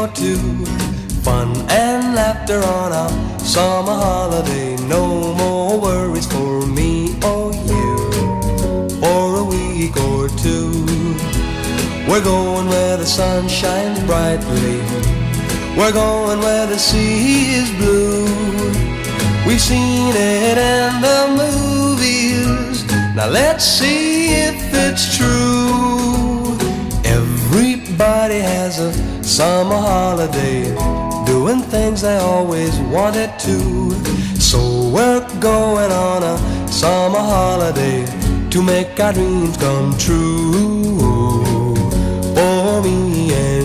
go to. Fun and laughter on a summer holiday. No more worries for me or you for a week or two. We're going where the sun shines brightly. We're going where the sea is blue. We've seen it in the movies. Now let's see if it's true. Everybody has a summer holiday, doing things they always wanted to. So we're going on a summer holiday to make our dreams come true. For me